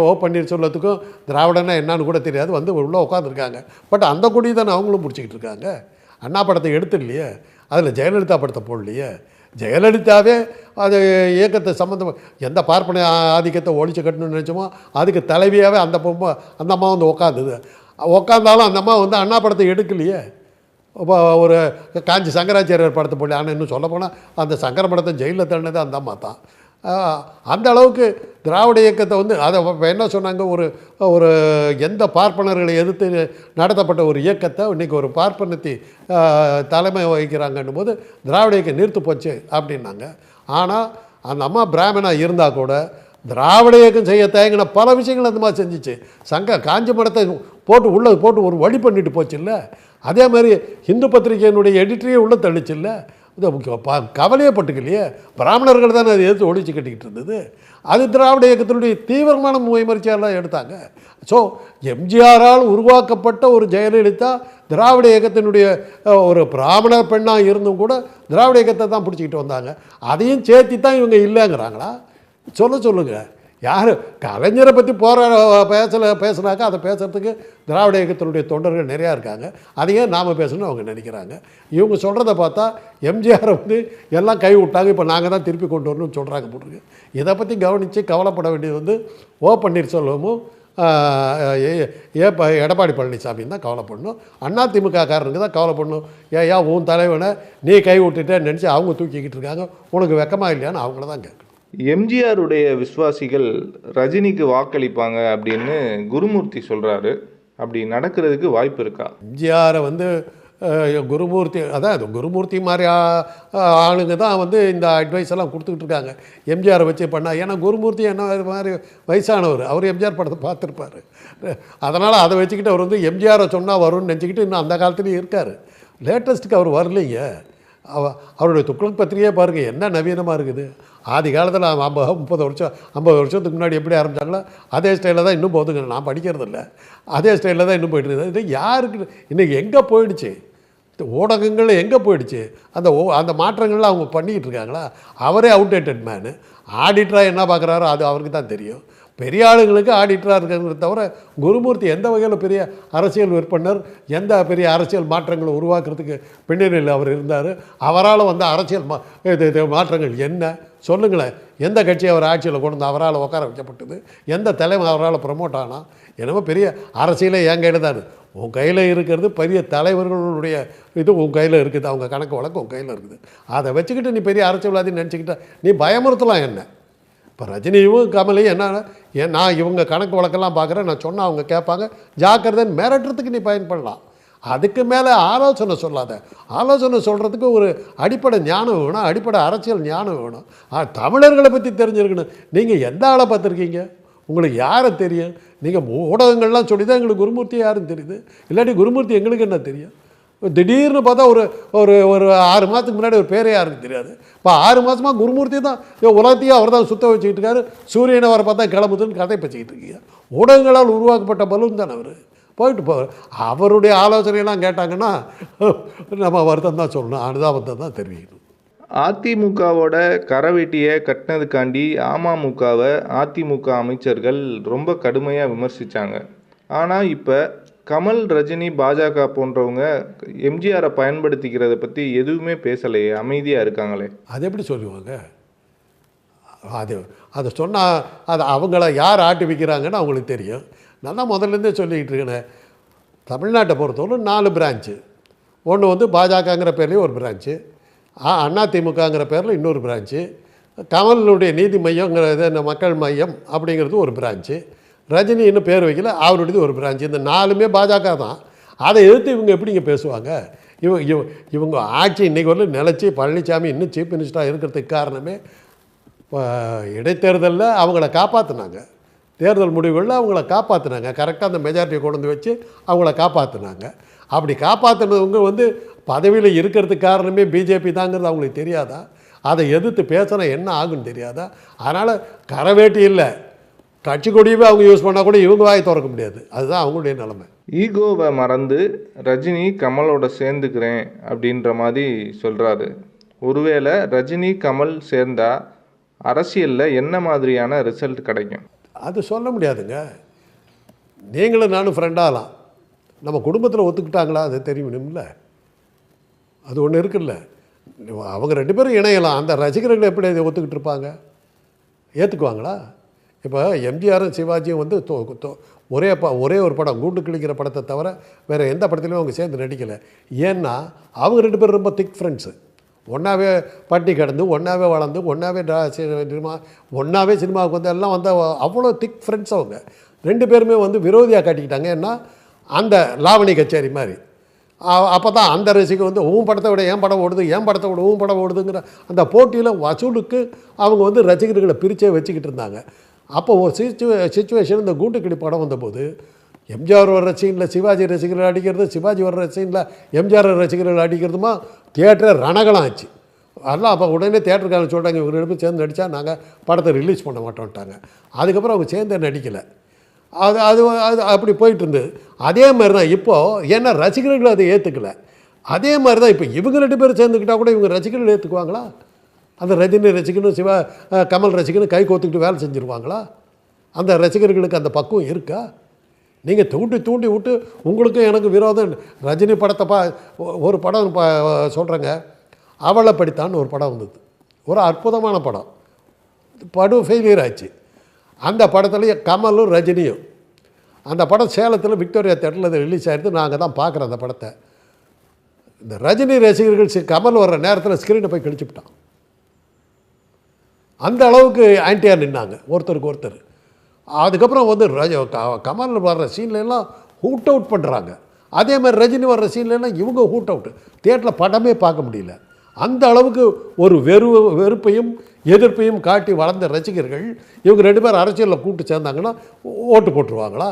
Speaker 1: ஓ பன்னீர்செல்வத்துக்கும் திராவிடன்னா என்னான்னு கூட தெரியாது, வந்து உள்ளே உட்காந்துருக்காங்க. பட் அந்த கொடி தானே அவங்களும் பிடிச்சிக்கிட்டு இருக்காங்க. அண்ணா படத்தை எடுத்து இல்லையே, அதில் ஜெயலலிதா படத்தை போடலையே. ஜெயலலிதாவே அது இயக்கத்தை சம்மந்தம் எந்த பார்ப்பன ஆதிக்கத்தை ஒழிச்சு கட்டணும்னு நினச்சோமோ அதுக்கு தலைவியாகவே அந்த அம்மா வந்து உட்காந்தாலும் அந்த அம்மா வந்து அண்ணா படத்தை எடுக்கலையே. இப்போ ஒரு காஞ்சி சங்கராச்சாரியர் படத்தை போடல. ஆனால் இன்னும் சொல்லப்போனால் அந்த சங்கர படத்தை ஜெயிலில் தள்ளினது அந்த அம்மா தான். அந்த அளவுக்கு திராவிட இயக்கத்தை வந்து அதை என்ன சொன்னாங்க, ஒரு எந்த பார்ப்பனர்களை எதிர்த்து நடத்தப்பட்ட ஒரு இயக்கத்தை இன்றைக்கி ஒரு பார்ப்பனத்தை தலைமை வகிக்கிறாங்கன்னும் போது திராவிட இயக்கம் நீர்த்து போச்சு அப்படின்னாங்க. ஆனால் அந்த அம்மா பிராமணாக இருந்தால் கூட திராவிட இயக்கம் செய்ய தயங்கின பல விஷயங்கள் அந்த மாதிரி செஞ்சிச்சு. காஞ்சி மடத்தை போட்டு ஒரு வழி பண்ணிட்டு போச்சு இல்லை. அதே மாதிரி இந்து பத்திரிகையினுடைய எடிட்டரையே உள்ளே தள்ளிச்சு இல்லை. இது கவலையே பட்டுக்கலையே. பிராமணர்கள் தானே அதை எதிர்த்து ஒழிச்சு கட்டிக்கிட்டு இருந்தது. அது திராவிட இயக்கத்தினுடைய தீவிரமான முயற்சியெல்லாம் எடுத்தாங்க. ஸோ எம்ஜிஆரால் உருவாக்கப்பட்ட ஒரு ஜெயலலிதா திராவிட இயக்கத்தினுடைய ஒரு பிராமணர் பெண்ணாக இருந்தும் கூட திராவிட இயக்கத்தை தான் பிடிச்சிக்கிட்டு வந்தாங்க. அதையும் சேர்த்து தான் இவங்க இல்லைங்கிறாங்களா? சொல்லுங்கள். யார் கலைஞரை பற்றி பேசுனாக்கா அதை பேசுகிறதுக்கு திராவிட இயக்கத்தினுடைய தொண்டர்கள் நிறையா இருக்காங்க. அதையே நாம் பேசணும்னு அவங்க நினைக்கிறாங்க. இவங்க சொல்கிறத பார்த்தா எம்ஜிஆரை வந்து எல்லாம் கை விட்டாங்க, இப்போ நாங்கள் தான் திருப்பி கொண்டு வரணும்னு சொல்கிறாங்க போட்டுருக்கு. இதை பற்றி கவனித்து கவலைப்பட வேண்டியது வந்து ஓ பன்னீர்செல்வமும் எடப்பாடி பழனிசாமியும் தான் கவலைப்படணும். அதிமுக காரனுக்கு தான் கவலைப்படணும். ஏன் உன் தலைவனை நீ கை விட்டுட்டேன்னு நினச்சி அவங்க தூக்கிக்கிட்டு இருக்காங்க, உனக்கு வெக்கமாக இல்லையான்னு அவங்கள தான் கேட்கணும்.
Speaker 2: எம்ஜிஆருடைய விசுவாசிகள் ரஜினிக்கு வாக்களிப்பாங்க அப்படின்னு குருமூர்த்தி சொல்கிறாரு. அப்படி நடக்கிறதுக்கு வாய்ப்பு இருக்கா?
Speaker 1: எம்ஜிஆரை வந்து குருமூர்த்தி, அதான் குருமூர்த்தி மாதிரி ஆளுங்க தான் வந்து இந்த அட்வைஸ் எல்லாம் கொடுத்துக்கிட்டு இருக்காங்க எம்ஜிஆரை வச்சு பண்ணால். ஏன்னா குருமூர்த்தி என்ன மாதிரி வயசானவர், அவர் எம்ஜிஆர் படத்தை பார்த்துருப்பார். அதனால் அதை வச்சுக்கிட்டு அவர் வந்து எம்ஜிஆரை சொன்னால் வரும்னு நினச்சிக்கிட்டு இன்னும் அந்த காலத்துலேயும் இருக்கார். லேட்டஸ்ட்டுக்கு அவர் வரலைங்க. அவருடைய துக்ளக் பத்திரிகையே பாருங்கள் என்ன நவீனமாக இருக்குது. ஆதி காலத்தில் 50 வருஷத்துக்கு முன்னாடி எப்படி ஆரம்பித்தாங்களோ அதே ஸ்டைலில் தான் இன்னும் போதுங்க. நான் படிக்கிறதில்ல, அதே ஸ்டைலில் தான் இன்னும் போய்ட்டு இருக்குது. இது யாருக்கு இன்றைக்கி எங்கே போயிடுச்சு? ஊடகங்கள் எங்கே போயிடுச்சு? அந்த மாற்றங்கள்லாம் அவங்க பண்ணிக்கிட்டு இருக்காங்களா? அவரே அவுடேட்டட் மேனு. ஆடிட்டராக என்ன பார்க்குறாரோ அது அவருக்கு தான் தெரியும். பெரிய ஆளுங்களுக்கு ஆடிட்டராக இருக்கிறத தவிர குருமூர்த்தி எந்த வகையில் பெரிய அரசியல் விற்பனர், எந்த பெரிய அரசியல் மாற்றங்களை உருவாக்குறதுக்கு பின்னணியில் அவர் இருந்தார்? அவரால் வந்து அரசியல் மாற்றங்கள் என்ன சொல்லுங்களேன்? எந்த கட்சி அவர் ஆட்சியில் கொண்டு வந்து அவரால் உட்கார வைக்கப்பட்டது? எந்த தலைமை அவரால் ப்ரமோட் ஆனால்? என்னமோ பெரிய அரசியலே என் கையில் தான் இருக்குது. உன் கையில் இருக்கிறது பெரிய தலைவர்களுடைய இது உன் கையில் இருக்குது, அவங்க கணக்கு வழக்கு உன் கையில் இருக்குது. அதை வச்சுக்கிட்டு நீ பெரிய அரசியல்வாதின்னு நினச்சிக்கிட்ட நீ பயமுறுத்தலாம் என்ன? இப்போ ரஜினியும் கமலையும் என்னன்னா, நான் இவங்க கணக்கு வழக்கெல்லாம் பார்க்குறேன், நான் சொன்னால் அவங்க கேட்பாங்க, ஜாக்கிரதைன்னு மிரட்டுறதுக்கு நீ பயன்படலாம். அதுக்கு மேலே ஆலோசனை சொல்லாத. ஆலோசனை சொல்கிறதுக்கு ஒரு அடிப்படை ஞானம் வேணும், அடிப்படை அரசியல் ஞானம் வேணும். தமிழர்களை பற்றி தெரிஞ்சிருக்கணும். நீங்கள் எந்த ஆளை பார்த்துருக்கீங்க? உங்களுக்கு யாரை தெரியும்? நீங்கள் ஊடகங்கள்லாம் சொல்லி தான் எங்களுக்கு குருமூர்த்தி யாருன்னு தெரியுது. இல்லாட்டி குருமூர்த்தி எங்களுக்கு என்ன தெரியும்? திடீர்னு பார்த்தா ஒரு ஒரு ஒரு 6 மாதத்துக்கு முன்னாடி ஒரு பேரே யாருக்கு தெரியாது. இப்போ 6 மாதமாக குருமூர்த்தி தான் உலகத்தையும் அவர் தான் சுத்த வச்சுக்கிட்டு இருக்காரு. சூரியனை வர பார்த்தா கிளம்புதுன்னு கதை பச்சிக்கிட்டு இருக்கீங்க. ஊடகங்களால் உருவாக்கப்பட்ட பலூன் தானே அவர். போயிட்டு போவார். அவருடைய ஆலோசனையெல்லாம் கேட்டாங்கன்னா நம்ம வருத்தம் தான் சொல்லணும், அனுதாபத்தை தான் தெரிவிக்கணும்.
Speaker 2: அதிமுகவோட கரவெட்டியை கட்டினதுக்காண்டி அமமுகவை அதிமுக அமைச்சர்கள் ரொம்ப கடுமையாக விமர்சித்தாங்க. ஆனால் இப்போ கமல், ரஜினி, பாஜக போன்றவங்க எம்ஜிஆரை பயன்படுத்திக்கிறத பற்றி எதுவுமே பேசலையே, அமைதியாக இருக்காங்களே.
Speaker 1: அது எப்படி சொல்லுவாங்க? அதை சொன்னால் அது அவங்கள யார் ஆட்டி வைக்கிறாங்கன்னு அவங்களுக்கு தெரியும். நான் தான் முதல்லேருந்தே சொல்லிக்கிட்டு இருக்கேன். தமிழ்நாட்டை பொறுத்தவரை 4 பிரான்ச்சு. ஒன்று வந்து பாஜகங்கிற பேர்லேயும் ஒரு பிரான்ச்சு, அதிமுகங்கிற பேரில் இன்னொரு பிரான்ச்சு, கமலுடைய நீதி மையங்கிறது இந்த மக்கள் மையம் அப்படிங்கிறது ஒரு பிரான்ச்சு, ரஜினி இன்னும் பேர் வைக்கல அவருடையது ஒரு பிரான்ச்சு. இந்த 4மே பாஜக தான். அதை எதிர்த்து இவங்க எப்படிங்க பேசுவாங்க? இவங்க ஆட்சி இன்றைக்கி வரல நிலச்சி பழனிசாமி இன்னும் சீஃப் மினிஸ்டராக இருக்கிறதுக்கு காரணமே இடைத்தேர்தலில் அவங்கள காப்பாற்றினாங்க. தேர்தல் முடிவுகளில் அவங்கள காப்பாற்றினாங்க. கரெக்டாக அந்த மெஜாரிட்டியை கொண்டு வந்து வச்சு அவங்கள காப்பாற்றினாங்க. அப்படி காப்பாற்றினவங்க வந்து பதவியில் இருக்கிறதுக்கு காரணமே பிஜேபி தாங்கிறது அவங்களுக்கு தெரியாதா? அதை எதிர்த்து பேசினா என்ன ஆகுன்னு தெரியாதா? அதனால் கரவேட்டி இல்லை, கட்சி கொடியவே அவங்க யூஸ் பண்ணால் கூட இவங்க வாயை திறக்க முடியாது. அதுதான் அவங்களுடைய நிலைமை.
Speaker 2: ஈகோவை மறந்து ரஜினி கமலோட சேர்ந்துக்கிறேன் அப்படின்ற மாதிரி சொல்கிறாரு. ஒருவேளை ரஜினி கமல் சேர்ந்தா அரசியலில் என்ன மாதிரியான ரிசல்ட் கிடைக்கும்?
Speaker 1: அது சொல்ல முடியாதுங்க. நீங்களும் நானும் ஃப்ரெண்டாகலாம், நம்ம குடும்பத்தில் ஒத்துக்கிட்டாங்களா அது தெரியணும்ல. அது ஒன்று இருக்குல்ல. அவங்க 2 பேரும் இணையலாம். அந்த ரசிகர்கள் எப்படி அதை ஒத்துக்கிட்டு இருப்பாங்க? ஏற்றுக்குவாங்களா? இப்போ எம்ஜிஆரும் சிவாஜியும் வந்து ஒரே ஒரு படம் கூண்டு கிழிக்கிற படத்தை தவிர வேறு எந்த படத்துலையும் அவங்க சேர்ந்து நடிக்கலை. ஏன்னா அவங்க 2 பேரும் ரொம்ப திக் ஃப்ரெண்ட்ஸு. ஒன்றாவே பட்டி கிடந்து, ஒன்றாவே வளர்ந்து, ஒன்றாவே ஒன்றாவே சினிமாவுக்கு வந்து எல்லாம் வந்து அவ்வளோ திக் ஃப்ரெண்ட்ஸ் அவங்க 2 பேருமே வந்து விரோதியாக காட்டிக்கிட்டாங்க. ஏன்னா அந்த லாவணி கச்சேரி மாதிரி. அப்போ தான் அந்த ரசிகை வந்து உன் படத்தை விட என் படம் ஓடுது, என் படத்தை விட உன் படம் ஓடுதுங்கிற அந்த போட்டியில் வசூலுக்கு அவங்க வந்து ரசிகர்களை பிரித்தே வச்சுக்கிட்டு இருந்தாங்க. அப்போ ஒரு சிச்சுவேஷன் இந்த கூண்டுக்கிளி படம் வந்தபோது எம்ஜிஆர் வர்ற சீனில் சிவாஜி ரசிகர்கள் அடிக்கிறது, சிவாஜி வர்ற சீனில் எம்ஜிஆர் ரசிகர்கள் அடிக்கிறதுமா தியேட்டரை ரணகலம் ஆச்சு. அதெல்லாம் அப்போ உடனே தியேட்டருக்காரங்க சொல்லிட்டாங்க, இவங்க 2 பேரும் சேர்ந்து நடித்தா நாங்கள் படத்தை ரிலீஸ் பண்ண மாட்டோம்ட்டாங்க. அதுக்கப்புறம் அவங்க சேர்ந்து நடிக்கலை. அது அது அது அப்படி போயிட்டு இருந்தது. அதே மாதிரி தான் இப்போது, ஏன்னா ரசிகர்கள் அதை ஏற்றுக்கலை. அதே மாதிரி தான் இப்போ இவங்க 2 பேரும் சேர்ந்துக்கிட்டால் கூட இவங்க ரசிகர்கள் ஏற்றுக்குவாங்களா? அந்த ரஜினி ரசிகனும் கமல் ரசிகனும் கை கோத்துக்கிட்டு வேலை செஞ்சுருவாங்களா? அந்த ரசிகர்களுக்கு அந்த பக்குவம் இருக்கா? நீங்கள் தூண்டி விட்டு உங்களுக்கும் எனக்கு விரோதம். ரஜினி படத்தை ஒரு படம் சொல்கிறேங்க, அவளை படித்தான்னு ஒரு படம் வந்தது. ஒரு அற்புதமான படம், படு ஃபெயிலியர் ஆச்சு. அந்த படத்துலேயே கமலும் ரஜினியும். அந்த படம் சேலத்தில் விக்டோரியா தேட்டரில் ரிலீஸ் ஆகிடுது. நாங்கள் தான் பார்க்குறோம் அந்த படத்தை. இந்த ரஜினி ரசிகர்கள் கமல் வர்ற நேரத்தில் ஸ்க்ரீனை போய் கிழிச்சுவிட்டான். அந்த அளவுக்கு ஆன்டியாக நின்னாங்க ஒருத்தருக்கு ஒருத்தர். அதுக்கப்புறம் வந்து கமல் வர்ற சீன்லாம் ஹூட் அவுட் பண்ணுறாங்க. அதே மாதிரி ரஜினி வர்ற சீன்லாம் இவங்க ஹூட் அவுட். தியேட்டரில் படமே பார்க்க முடியல. அந்த அளவுக்கு ஒரு வெறுப்பையும் எதிர்ப்பையும் காட்டி வளர்ந்த ரசிகர்கள் இவங்க 2 பேர் அரசியலில் கூட்டு சேர்ந்தாங்கன்னா ஓட்டு போட்டுருவாங்களா?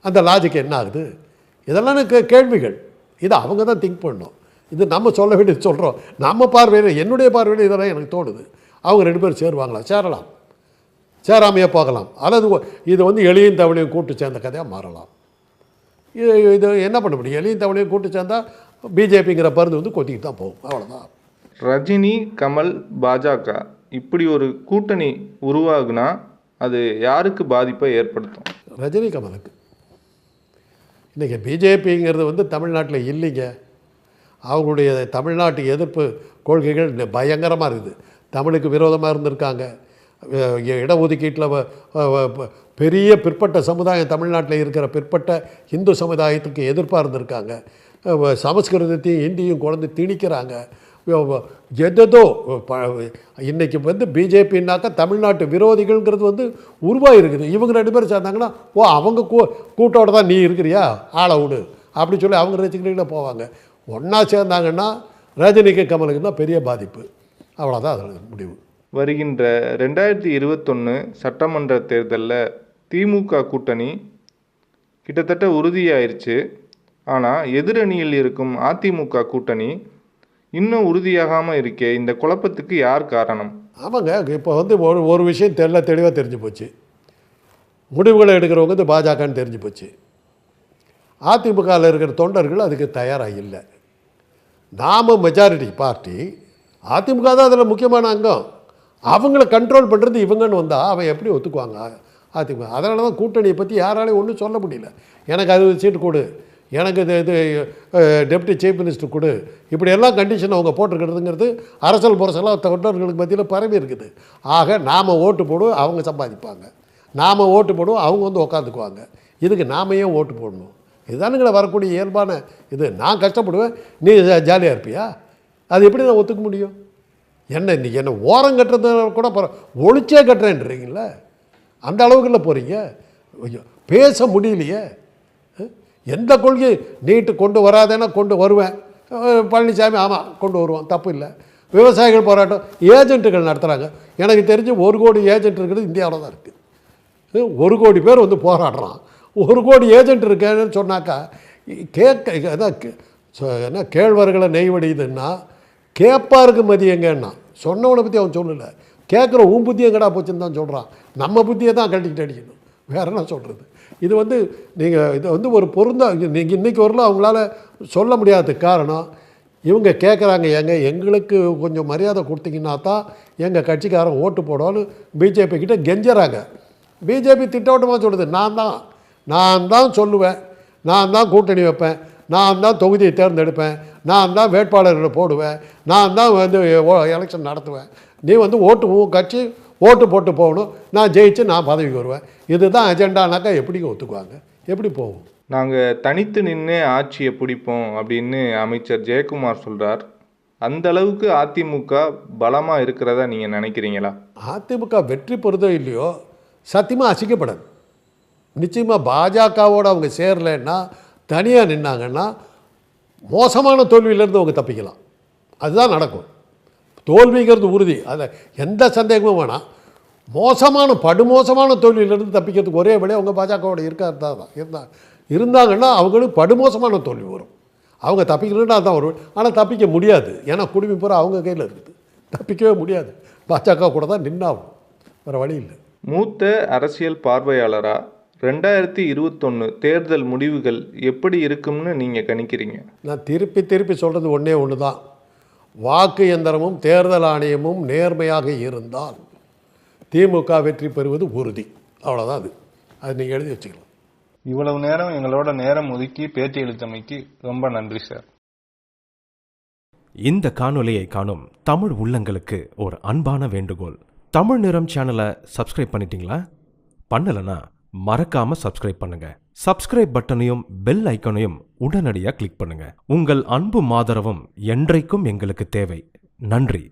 Speaker 1: அந்த லாஜிக் என்ன ஆகுது? இதெல்லாம் கேள்விகள். இதை அவங்க தான் திங்க் பண்ணணும். இது நம்ம சொல்ல வேண்டியது சொல்கிறோம். நம்ம பார்வையில், என்னுடைய பார்வையில் இதெல்லாம் எனக்கு தோணுது. அவங்க 2 பேரும் சேருவாங்களா? சேரலாம், சேராமையே போகலாம். அல்லது இது வந்து எளியும் தவளையும் கூட்டு சேர்ந்த கதையாக மாறலாம். இது என்ன பண்ண முடியும்? எளியும் தவளையும் கூட்டு சேர்ந்தால் பிஜேபிங்கிற பருந்து வந்து கொத்திக்கிட்டு தான் போகும், அவ்வளோதான்.
Speaker 2: ரஜினி, கமல், பாஜக இப்படி ஒரு கூட்டணி உருவாகுனா அது யாருக்கு பாதிப்பை ஏற்படுத்தும்?
Speaker 1: ரஜினி கமலுக்கு. இன்றைக்கி பிஜேபிங்கிறது வந்து தமிழ்நாட்டில் இல்லைங்க. அவங்களுடைய தமிழ்நாட்டு எதிர்ப்பு கொள்கைகள் பயங்கரமாக இருக்குது. தமிழுக்கு விரோதமாக இருந்திருக்காங்க. இடஒதுக்கீட்டில் பெரிய பிற்பட்ட சமுதாயம் தமிழ்நாட்டில் இருக்கிற பிற்பட்ட இந்து சமுதாயத்துக்கு எதிர்ப்பாக இருந்திருக்காங்க. சமஸ்கிருதத்தையும் ஹிந்தியும் குழந்தை திணிக்கிறாங்க. எதோ இன்றைக்கி வந்து பிஜேபின்னாக்கா தமிழ்நாட்டு விரோதிகள்ங்கிறது வந்து உருவாகிருக்குது. இவங்க 2 பேரும் சேர்ந்தாங்கன்னா அவங்க கூட்டோடு தான் நீ இருக்கிறியா, ஆளை விடு அப்படி சொல்லி அவங்க ரசிகர்களே போவாங்க. ஒன்றா சேர்ந்தாங்கன்னா ரஜினிக்கு கமலுக்கு தான் பெரிய பாதிப்பு. அவ்வளோதான் அதில் முடிவு.
Speaker 2: வருகின்ற 2021 சட்டமன்ற தேர்தலில் திமுக கூட்டணி கிட்டத்தட்ட உறுதியாயிருச்சு. ஆனால் எதிரணியில் இருக்கும் அதிமுக கூட்டணி இன்னும் உறுதியாகாமல் இருக்கே. இந்த குழப்பத்துக்கு யார் காரணம்?
Speaker 1: ஆமாங்க, இப்போ வந்து ஒரு விஷயம் தெளிவாக தெரிஞ்சு போச்சு. முடிவுகளை எடுக்கிறவங்க வந்து பாஜகன்னு தெரிஞ்சு போச்சு. அதிமுகவில் இருக்கிற தொண்டர்கள் அதுக்கு தயாராக இல்லை. நாம் மெஜாரிட்டி பார்ட்டி, அதிமுக தான் அதில் முக்கியமான அங்கம். அவங்கள கண்ட்ரோல் பண்ணுறது இவங்கன்னு வந்தால் அவன் எப்படி ஒத்துக்குவாங்க அதிமுக? அதனால தான் கூட்டணியை பற்றி யாராலையும் ஒன்றும் சொல்ல முடியல. எனக்கு அது சீட்டு கொடு, எனக்கு இது டெப்டி சீஃப் மினிஸ்டர் கொடு, இப்படியெல்லாம் கண்டிஷன் அவங்க போட்டிருக்கிறதுங்கிறது அரசல் புரசலாக தொண்டர்களுக்கு மத்தியில் பரவி இருக்குது. ஆக நாம் ஓட்டு போடுவோம், அவங்க சம்பாதிப்பாங்க. நாம் ஓட்டு போடுவோம், அவங்க வந்து உக்காந்துக்குவாங்க. இதுக்கு நாம ஏன் ஓட்டு போடணும்? இதுதானுங்களை வரக்கூடிய இயல்பான இது. நான் கஷ்டப்படுவேன், நீ ஜாலியாக இருப்பியா? அது எப்படி நான் ஒத்துக்க முடியும்? என்ன ஓரம் கட்டுறது கூட ஒழிச்சே கட்டுறேன்றீங்கள, அந்த அளவுக்குள்ள போகிறீங்க. பேச முடியலையே. எந்த கொள்கை நீட்டு கொண்டு வராதேன்னா கொண்டு வருவேன். பழனிசாமி ஆமாம் கொண்டு வருவோம், தப்பு இல்லை. விவசாயிகள் போராட்டம், ஏஜென்ட்டுகள் நடத்துகிறாங்க. எனக்கு தெரிஞ்சு 1 கோடி ஏஜென்ட் இருக்கிறது இந்தியாவில் தான் இருக்குது. 1 கோடி பேர் வந்து போராடுறான். 1 கோடி ஏஜென்ட் இருக்கேன்னு சொன்னாக்கா என்ன கேழ்வர்களை நெய்வடிதுன்னா கேட்பாருக்கு மதியங்கன்னா சொன்னவனை பற்றி அவன் சொல்லலை. கேட்குற உன் புத்தி எங்கடா போச்சுன்னு தான் சொல்கிறான். நம்ம புத்தியை தான் கட்டிக்கிட்டு அடிக்கணும், வேற என்ன சொல்கிறது? இது வந்து நீங்கள் இதை வந்து ஒரு நீங்கள் இன்றைக்கி வரலாம் அவங்களால சொல்ல முடியாததுக்கு காரணம் இவங்க கேட்குறாங்க, எங்களுக்கு கொஞ்சம் மரியாதை கொடுத்தீங்கன்னா தான் எங்கள் கட்சிக்காரன் ஓட்டு போடுவான்னு பிஜேபி கிட்ட கெஞ்சுறாங்க. பிஜேபி திட்டவட்டமாக சொல்லுது, நான் தான் சொல்லுவேன், நான் தான் கூட்டணி வைப்பேன், நான் தான் தொகுதியை தேர்ந்தெடுப்பேன், நான் தான் வேட்பாளர்களை போடுவேன், நான் தான் வந்து எலெக்ஷன் நடத்துவேன். நீ வந்து கட்சி ஓட்டு போட்டு போகணும், நான் ஜெயிச்சு நான் பதவிக்கு வருவேன். இதுதான் அஜெண்டானாக்கா எப்படிங்க ஒத்துக்குவாங்க? எப்படி போகும்?
Speaker 2: நாங்கள் தனித்து நின்று ஆட்சியை பிடிப்போம் அப்படின்னு அமைச்சர் ஜெயக்குமார் சொல்கிறார். அந்த அளவுக்கு அதிமுக பலமாக இருக்கிறதா நீங்கள் நினைக்கிறீங்களா?
Speaker 1: அதிமுக வெற்றி பெறுதோ இல்லையோ சத்தியமாக அசிக்கப்படாது. நிச்சயமாக பாஜகவோடு அவங்க சேரலைன்னா, தனியாக நின்னாங்கன்னா மோசமான தோல்வியிலேருந்து அவங்க தப்பிக்கலாம். அதுதான் நடக்கும். தோல்விங்கிறது உறுதி, அதில் எந்த சந்தேகமும் வேணாம். படுமோசமான தோல்வியிலேருந்து தப்பிக்கிறதுக்கு ஒரே வழி அவங்க பாஜகவோட இருந்தாங்கன்னா அவங்களுக்கு படுமோசமான தோல்வி வரும். அவங்க தப்பிக்கணுன்னா தான் வரும். ஆனால் தப்பிக்க முடியாது, ஏன்னா குடிமை பூரா அவங்க கையில் இருக்குது. தப்பிக்கவே முடியாது. பாஜக கூட தான் நின்னாகும், வேறு வழி இல்லை.
Speaker 2: மூத்த அரசியல் பார்வையாளராக 2021 தேர்தல் முடிவுகள் எப்படி இருக்கும்னு நீங்கள் கணிக்கிறீங்க?
Speaker 1: நான் திருப்பி சொல்கிறது ஒன்று தான். வாக்கு எந்திரமும் தேர்தல் ஆணையமும் நேர்மையாக இருந்தால் திமுக வெற்றி பெறுவது உறுதி. அவ்வளோதான். அது நீங்கள் எழுதி வச்சுக்கலாம்.
Speaker 2: இவ்வளவு நேரம் எங்களோட நேரம் ஒதுக்கி பேட்டி அளித்தமைக்கு ரொம்ப நன்றி சார்.
Speaker 3: இந்த காணொலியை காணும் தமிழ் உள்ளங்களுக்கு ஒரு அன்பான வேண்டுகோள். தமிழ் நிறம் சேனலை சப்ஸ்கிரைப் பண்ணிட்டீங்களா? பண்ணலைன்னா மறக்காம சப்ஸ்கிரைப் பண்ணுங்க. சப்ஸ்கிரைப் பட்டனையும் பெல் ஐக்கனையும் உடனடியாக கிளிக் பண்ணுங்க. உங்கள் அன்பும் ஆதரவும் என்றைக்கும் எங்களுக்கு தேவை. நன்றி.